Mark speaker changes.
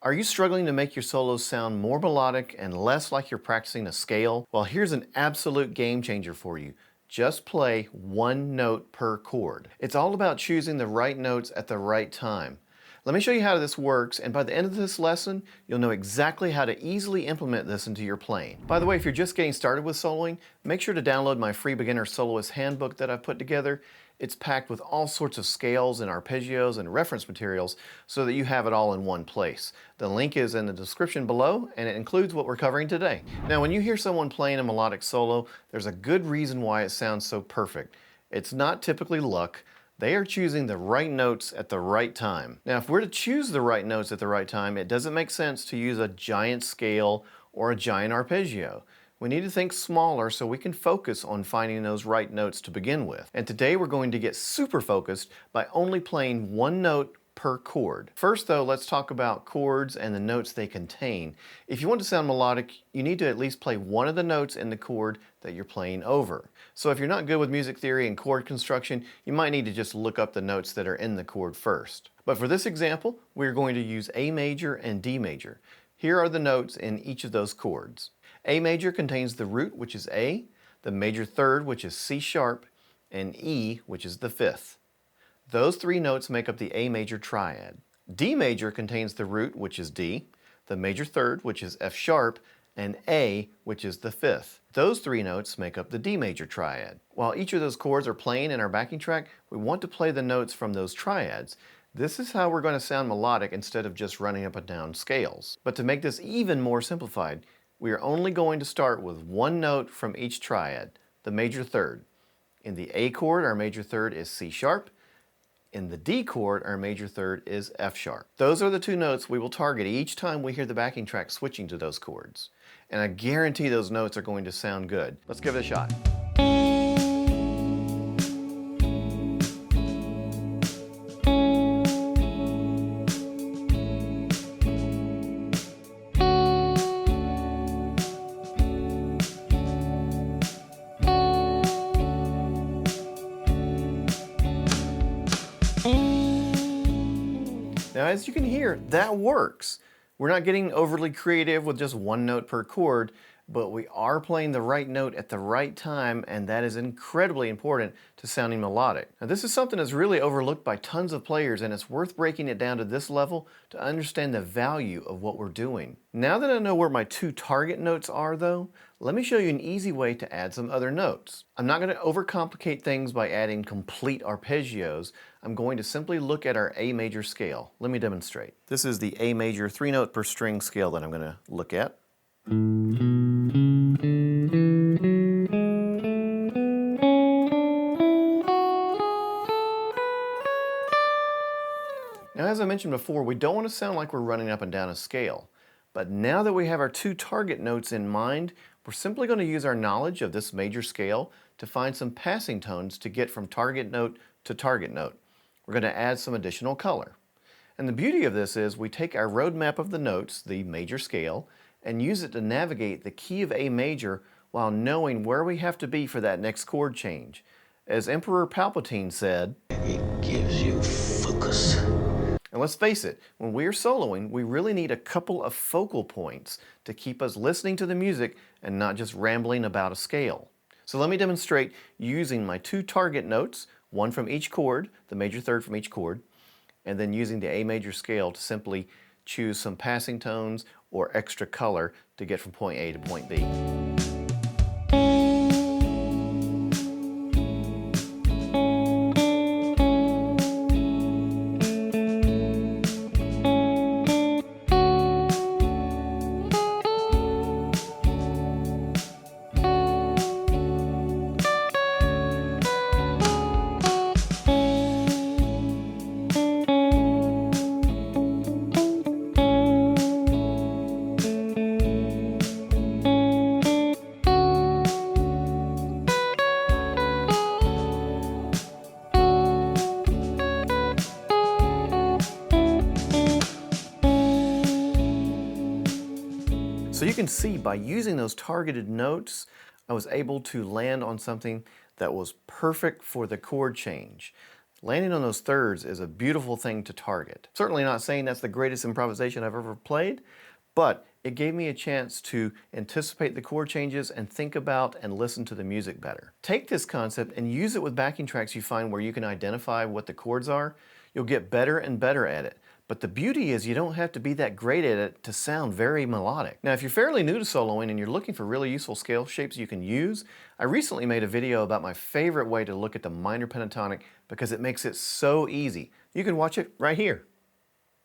Speaker 1: Are you struggling to make your solos sound more melodic and less like you're practicing a scale? Well, here's an absolute game changer for you. Just play one note per chord. It's all about choosing the right notes at the right time. Let me show you how this works, and by the end of this lesson, you'll know exactly how to easily implement this into your playing. By the way, if you're just getting started with soloing, make sure to download my free beginner soloist handbook that I've put together. It's packed with all sorts of scales and arpeggios and reference materials so that you have it all in one place. The link is in the description below, and it includes what we're covering today. Now, when you hear someone playing a melodic solo, there's a good reason why it sounds so perfect. It's not typically luck. They are choosing the right notes at the right time. Now, if we're to choose the right notes at the right time, it doesn't make sense to use a giant scale or a giant arpeggio. We need to think smaller so we can focus on finding those right notes to begin with. And today we're going to get super focused by only playing one note per chord. First though, let's talk about chords and the notes they contain. If you want to sound melodic, you need to at least play one of the notes in the chord that you're playing over. So if you're not good with music theory and chord construction, you might need to just look up the notes that are in the chord first. But for this example, we're going to use A major and D major. Here are the notes in each of those chords. A major contains the root, which is A, the major third, which is C sharp, and E, which is the fifth. Those three notes make up the A major triad. D major contains the root, which is D, the major third, which is F sharp, and A, which is the fifth. Those three notes make up the D major triad. While each of those chords are playing in our backing track, we want to play the notes from those triads. This is how we're going to sound melodic instead of just running up and down scales. But to make this even more simplified, we are only going to start with one note from each triad, the major third. In the A chord, our major third is C sharp. In the D chord, our major third is F sharp. Those are the two notes we will target each time we hear the backing track switching to those chords. And I guarantee those notes are going to sound good. Let's give it a shot. Now, as you can hear, that works. We're not getting overly creative with just one note per chord, but we are playing the right note at the right time, and that is incredibly important to sounding melodic. Now, this is something that's really overlooked by tons of players, and it's worth breaking it down to this level to understand the value of what we're doing. Now that I know where my two target notes are, though, let me show you an easy way to add some other notes. I'm not going to overcomplicate things by adding complete arpeggios. I'm going to simply look at our A major scale. Let me demonstrate. This is the A major 3-note per string scale that I'm going to look at. Now, as I mentioned before, we don't want to sound like we're running up and down a scale. But now that we have our two target notes in mind, we're simply going to use our knowledge of this major scale to find some passing tones to get from target note to target note. We're going to add some additional color. And the beauty of this is we take our roadmap of the notes, the major scale, and use it to navigate the key of A major while knowing where we have to be for that next chord change. As Emperor Palpatine said, "It gives you focus." And let's face it, when we're soloing, we really need a couple of focal points to keep us listening to the music and not just rambling about a scale. So let me demonstrate using my two target notes, one from each chord, the major third from each chord, and then using the A major scale to simply choose some passing tones or extra color to get from point A to point B. So you can see by using those targeted notes, I was able to land on something that was perfect for the chord change. Landing on those thirds is a beautiful thing to target. Certainly not saying that's the greatest improvisation I've ever played, but it gave me a chance to anticipate the chord changes and think about and listen to the music better. Take this concept and use it with backing tracks you find where you can identify what the chords are. You'll get better and better at it. But the beauty is you don't have to be that great at it to sound very melodic. Now, if you're fairly new to soloing and you're looking for really useful scale shapes you can use, I recently made a video about my favorite way to look at the minor pentatonic because it makes it so easy. You can watch it right here.